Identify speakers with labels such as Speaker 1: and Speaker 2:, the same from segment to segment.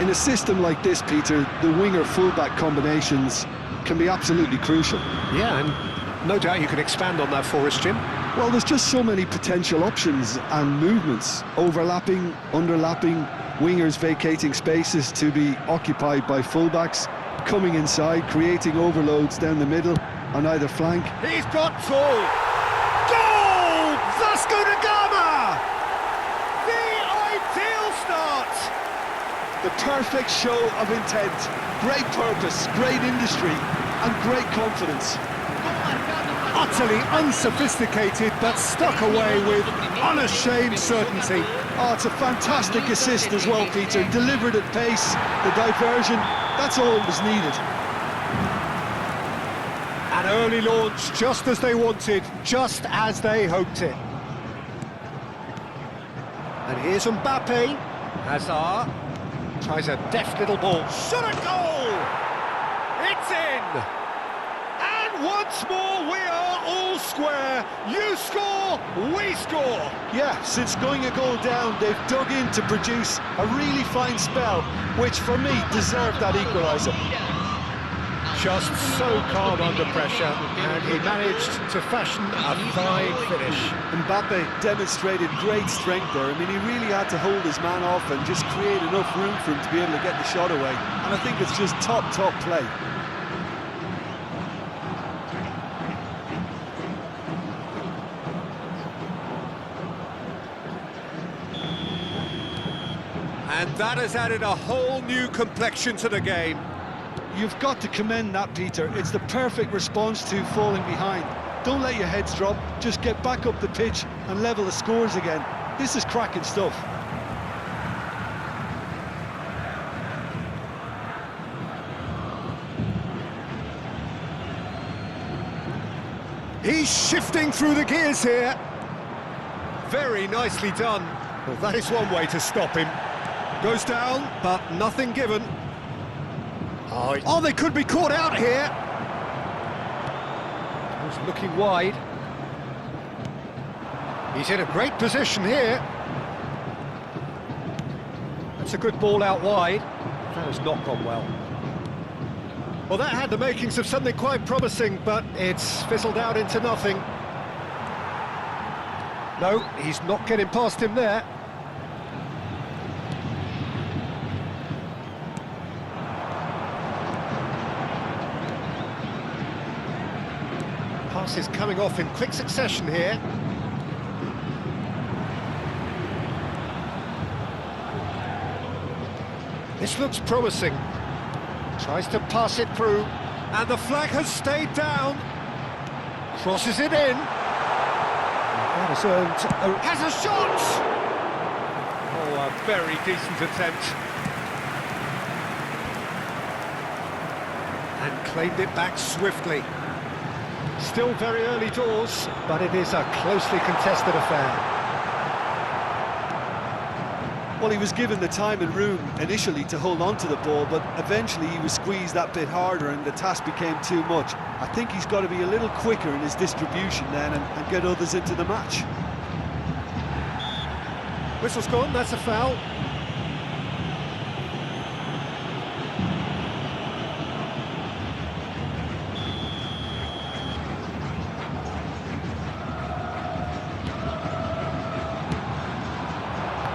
Speaker 1: In a system like this, Peter, the winger-fullback combinations can be absolutely crucial.
Speaker 2: Yeah, and no doubt you can expand on that for us, Jim.
Speaker 1: Well, there's just so many potential options and movements. Overlapping, underlapping, wingers vacating spaces to be occupied by fullbacks, coming inside, creating overloads down the middle on either flank.
Speaker 2: He's got goal! Goal! Vasco da Gama! The ideal start!
Speaker 1: The perfect show of intent, great purpose, great industry, and great confidence.
Speaker 2: Utterly unsophisticated, but stuck away with unashamed certainty.
Speaker 1: Oh, it's a fantastic assist as well, Peter. Delivered at pace, the diversion, that's all that was needed.
Speaker 2: An early launch, just as they wanted, just as they hoped it. And here's Mbappe. Hazard tries a deft little ball. Shot a goal! It's in! And once more we are all square. You score, we score.
Speaker 1: Yeah, since going a goal down, they've dug in to produce a really fine spell, which for me deserved that equaliser.
Speaker 2: Just so calm under pressure, and he managed to fashion a fine finish.
Speaker 1: Mbappe demonstrated great strength there. I mean, he really had to hold his man off and just create enough room for him to be able to get the shot away. And I think it's just top play.
Speaker 2: And that has added a whole new complexion to the game.
Speaker 1: You've got to commend that, Peter. It's the perfect response to falling behind. Don't let your heads drop, just get back up the pitch and level the scores again. This is cracking stuff.
Speaker 2: He's shifting through the gears here. Very nicely done. Well, that is one way to stop him. Goes down, but nothing given. Oh, they could be caught out here. He's looking wide. He's in a great position here. That's a good ball out wide. That has not gone well. Well, that had the makings of something quite promising, but it's fizzled out into nothing. No, he's not getting past him there. Passes coming off in quick succession here. This looks promising. Tries to pass it through, and the flag has stayed down. Crosses it in. That has earned... has a shot! Oh, a very decent attempt. And claimed it back swiftly. Still very early doors, but it is a closely contested affair.
Speaker 1: Well, he was given the time and room initially to hold on to the ball, but eventually he was squeezed that bit harder and the task became too much. I think he's got to be a little quicker in his distribution then and get others into the match.
Speaker 2: Whistle's gone, that's a foul.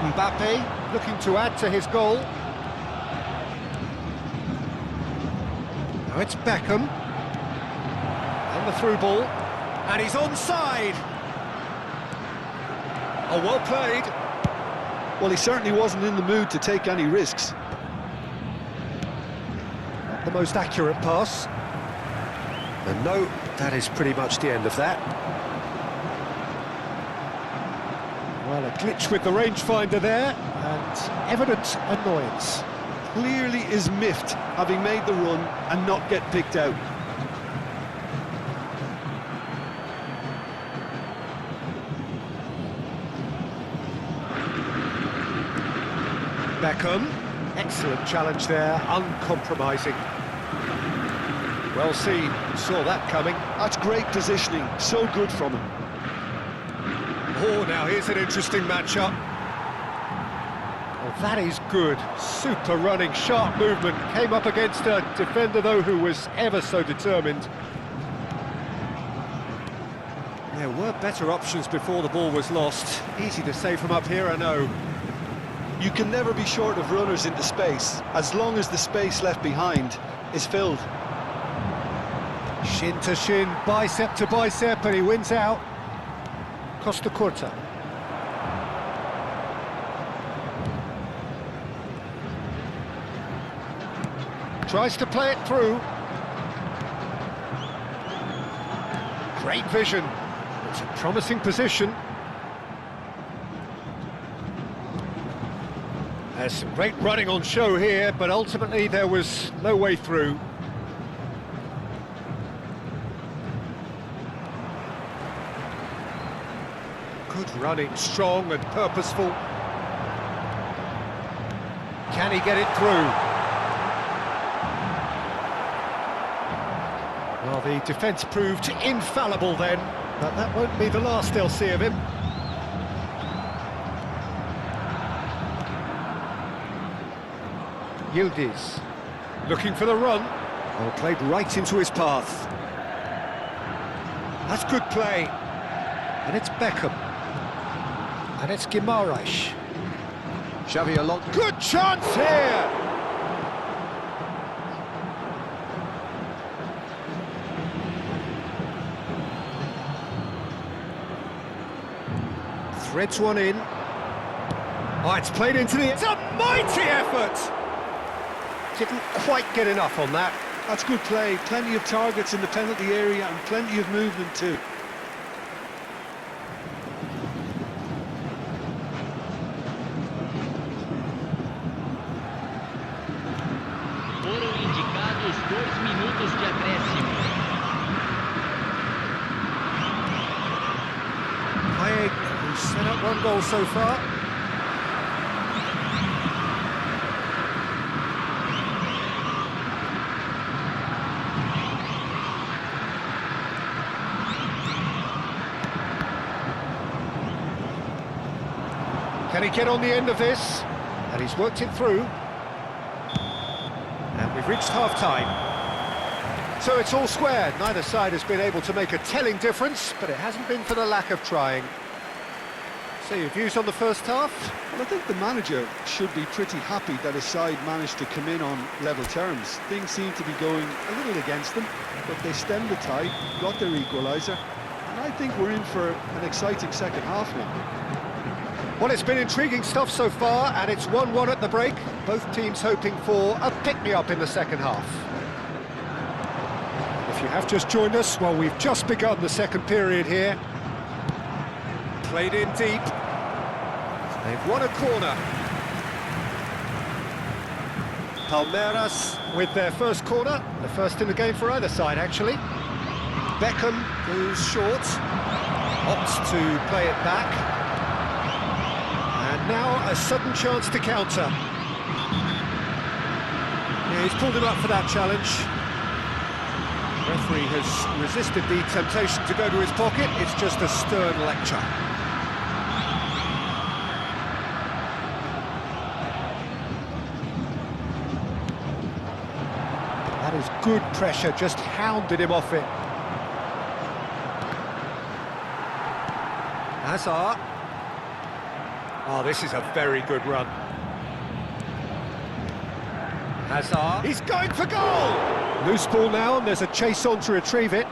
Speaker 2: Mbappe looking to add to his goal. Now it's Beckham. And the through ball. And he's onside. Oh, well played.
Speaker 1: Well, he certainly wasn't in the mood to take any risks.
Speaker 2: Not the most accurate pass. And no, that is pretty much the end of that. Well, a glitch with the rangefinder there, and evident annoyance.
Speaker 1: Clearly is miffed, having made the run and not get picked out.
Speaker 2: Beckham, excellent challenge there, uncompromising. Well seen, saw that coming.
Speaker 1: That's great positioning, so good from him.
Speaker 2: Oh, now here's an interesting matchup. Well, that is good. Super running, sharp movement. Came up against a defender, though, who was ever so determined. There were better options before the ball was lost. Easy to say from up here, I know.
Speaker 1: You can never be short of runners into space, as long as the space left behind is filled.
Speaker 2: Shin to shin, bicep to bicep, and he wins out. Costa Curta. Tries to play it through. Great vision. It's a promising position. There's some great running on show here, but ultimately there was no way through. Good running, strong and purposeful. Can he get it through? Well, the defence proved infallible then, but that won't be the last they'll see of him. Yildiz, looking for the run. Oh, played right into his path. That's good play. And it's Beckham. And it's Guimaraes. Xavi along. Good chance here! Threads one in. Oh, it's played into the... It's a mighty effort! Didn't quite get enough on that.
Speaker 1: That's good play. Plenty of targets in the penalty area and plenty of movement too.
Speaker 3: Foram indicados 2 minutos de acréscimo.
Speaker 2: Hayek, who's set up 1 goal so far. Can he get on the end of this? And he's worked it through. And we've reached half-time. So it's all square. Neither side has been able to make a telling difference, but it hasn't been for the lack of trying. So your views on the first half?
Speaker 1: Well, I think the manager should be pretty happy that his side managed to come in on level terms. Things seem to be going a little against them, but they stemmed the tide, got their equaliser, and I think we're in for an exciting second half now.
Speaker 2: Well, it's been intriguing stuff so far, and it's 1-1 at the break. Both teams hoping for a pick-me-up in the second half. If you have just joined us, well, we've just begun the second period here. Played in deep. They've won a corner. Palmeiras with their first corner, the first in the game for either side, actually. Beckham goes short, opts to play it back. And now a sudden chance to counter. Yeah, he's pulled him up for that challenge. The referee has resisted the temptation to go to his pocket. It's just a stern lecture. That is good pressure, just hounded him off it. Hazard. Oh, this is a very good run. Hazard. He's going for goal! Loose ball now, and there's a chase on to retrieve it.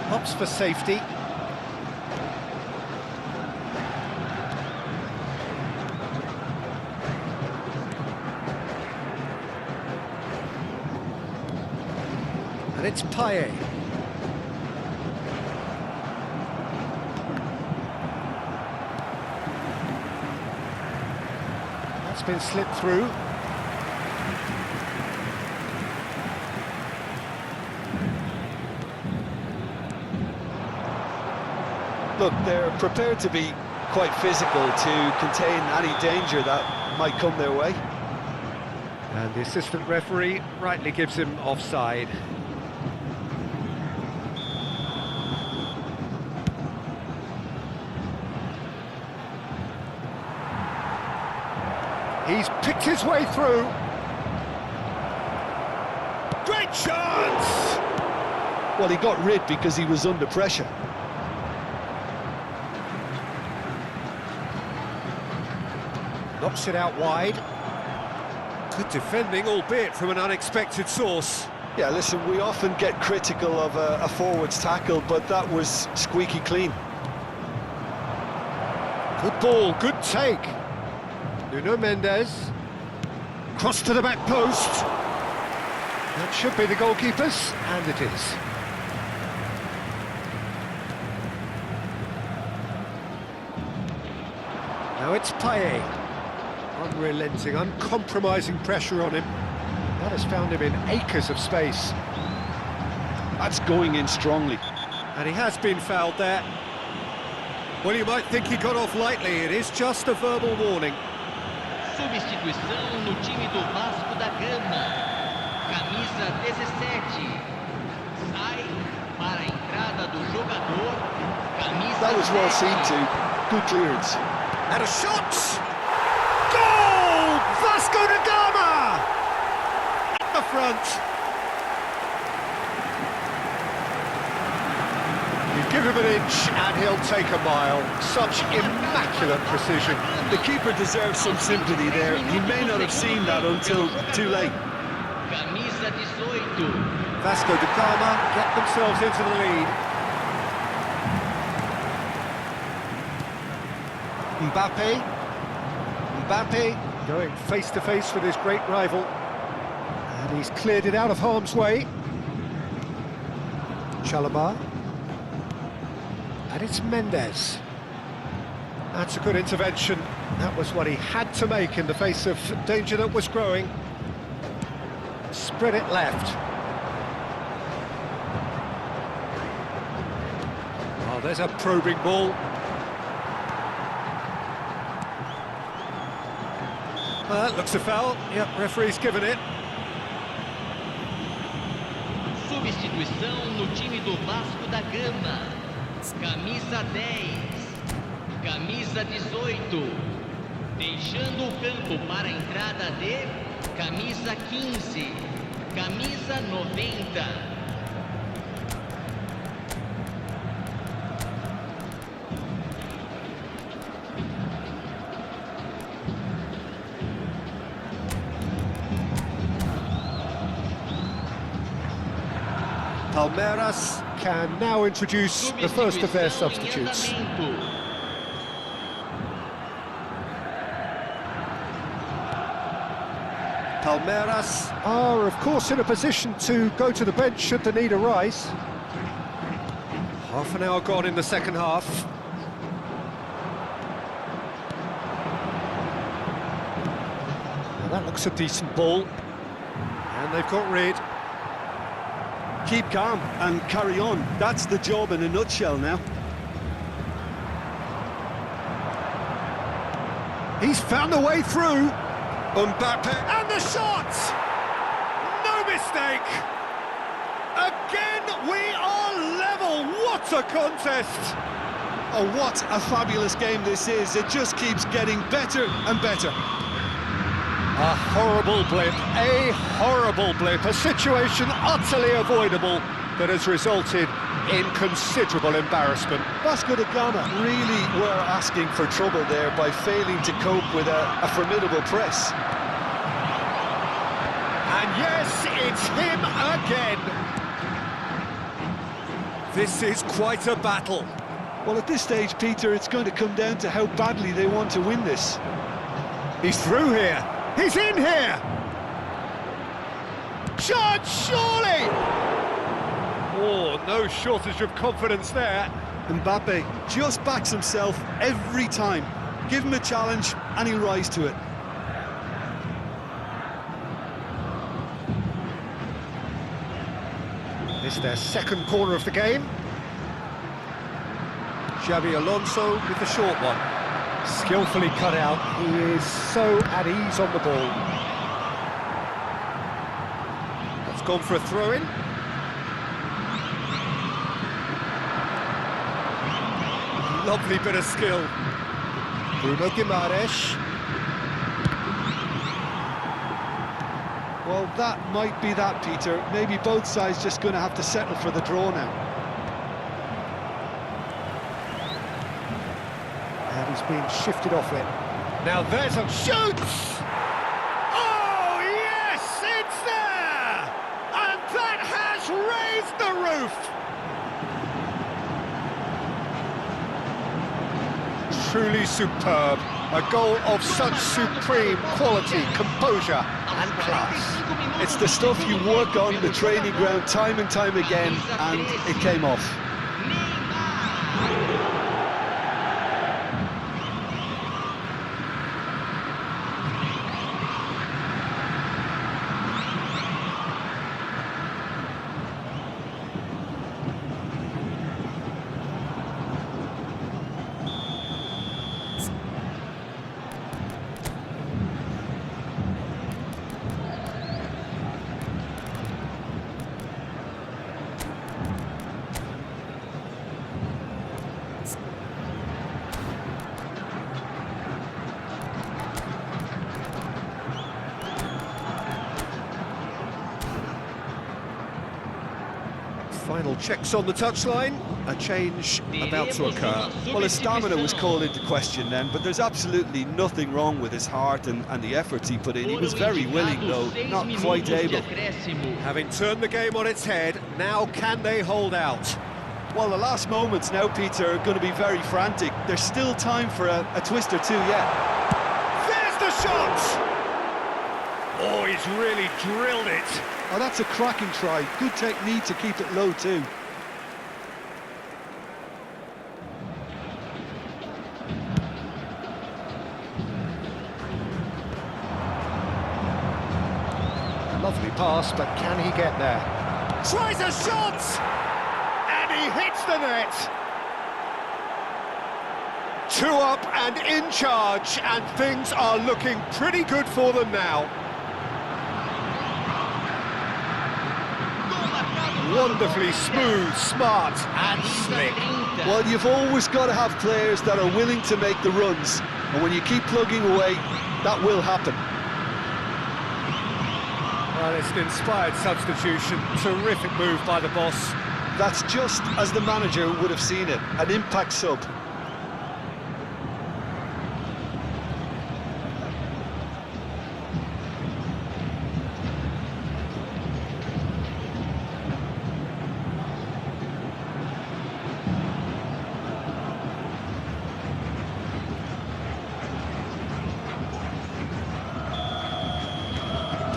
Speaker 2: Hops for safety. And it's Payet. That's been slipped through.
Speaker 1: Look, they're prepared to be quite physical to contain any danger that might come their way.
Speaker 2: And the assistant referee rightly gives him offside. He's picked his way through. Great chance!
Speaker 1: Well, he got rid because he was under pressure.
Speaker 2: Knocks it out wide. Good defending, albeit from an unexpected source.
Speaker 1: Yeah, listen, we often get critical of a forward's tackle, but that was squeaky clean.
Speaker 2: Good ball, good take. Nuno Mendes. Cross to the back post. That should be the goalkeeper's, and it is. Now it's Payet. Unrelenting, uncompromising pressure on him. That has found him in acres of space.
Speaker 1: That's going in strongly.
Speaker 2: And he has been fouled there. Well, you might think he got off lightly. It is just a verbal warning.
Speaker 3: Substituição no time do Vasco da Gama. Camisa 17. Sai para a entrada do jogador. Camisa
Speaker 1: That was well
Speaker 3: 7.
Speaker 1: seen too. Good clearance.
Speaker 2: And a shot! Goal! Vasco da Gama! At the front. You give him an inch and he'll take a mile. Such immaculate precision.
Speaker 1: The keeper deserves some sympathy there. He may not have seen that until too late.
Speaker 3: Camisa 18.
Speaker 2: Vasco da Gama get themselves into the lead. Mbappe going face to face with his great rival, and he's cleared it out of harm's way. Chalobah, and it's Mendes. That's a good intervention. That was what he had to make in the face of danger that was growing. Spread it left. Oh, there's a probing ball. That looks a foul. Yep, referee's given it.
Speaker 3: Substituição no time do Vasco da Gama. Camisa 10. Camisa 18. Deixando o campo para a entrada de camisa 15. Camisa 90.
Speaker 2: Palmeiras can now introduce the first of their substitutes. Palmeiras are, of course, in a position to go to the bench should the need arise. Half an hour gone in the second half. Now that looks a decent ball. And they've got rid.
Speaker 1: Keep calm and carry on. That's the job in a nutshell now.
Speaker 2: He's found a way through. Mbappe, and the shot! No mistake! Again, we are level. What a contest!
Speaker 1: Oh, what a fabulous game this is. It just keeps getting better and better.
Speaker 2: A horrible blip, a situation utterly avoidable that has resulted in considerable embarrassment.
Speaker 1: Vasco da Gama really were asking for trouble there by failing to cope with a formidable press.
Speaker 2: And yes, it's him again. This is quite a battle.
Speaker 1: Well, at this stage, Peter, it's going to come down to how badly they want to win this.
Speaker 2: He's through here. He's in here! Chance, surely! Oh, no shortage of confidence there.
Speaker 1: Mbappe just backs himself every time. Give him a challenge and he'll rise to it.
Speaker 2: It's their second corner of the game. Xabi Alonso with the short one. Skillfully cut out. He is so at ease on the ball. That's gone for a throw-in. Lovely bit of skill. Bruno Guimaraes.
Speaker 1: Well, that might be that, Peter. Maybe both sides just going to have to settle for the draw now.
Speaker 2: And he's been shifted off it. Now there's a shoot! Oh, yes, it's there! And that has raised the roof! Truly superb. A goal of such supreme quality, composure and class.
Speaker 1: It's the stuff you work on the training ground time and time again, and it came off.
Speaker 2: Final checks on the touchline, a change about to occur.
Speaker 1: Well, his stamina was called into question then, but there's absolutely nothing wrong with his heart and the efforts he put in. He was very willing, though, not quite able.
Speaker 2: Having turned the game on its head, now can they hold out?
Speaker 1: Well, the last moments now, Peter, are going to be very frantic. There's still time for a twist or two yet.
Speaker 2: There's the shot! Oh, he's really drilled it.
Speaker 1: Oh, that's a cracking try. Good technique to keep it low, too.
Speaker 2: Lovely pass, but can he get there? Tries a shot! And he hits the net! 2 up and in charge, and things are looking pretty good for them now. Wonderfully smooth, smart and slick.
Speaker 1: Well, you've always got to have players that are willing to make the runs, and when you keep plugging away, that will happen.
Speaker 2: Well, it's an inspired substitution. Terrific move by the boss.
Speaker 1: That's just as the manager would have seen it, an impact sub.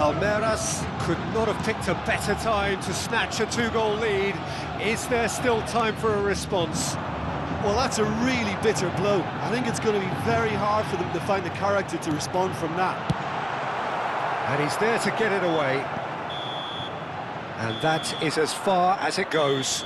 Speaker 2: Palmeiras could not have picked a better time to snatch a 2-goal lead. Is there still time for a response?
Speaker 1: Well, that's a really bitter blow. I think it's going to be very hard for them to find the character to respond from that.
Speaker 2: And he's there to get it away. And that is as far as it goes.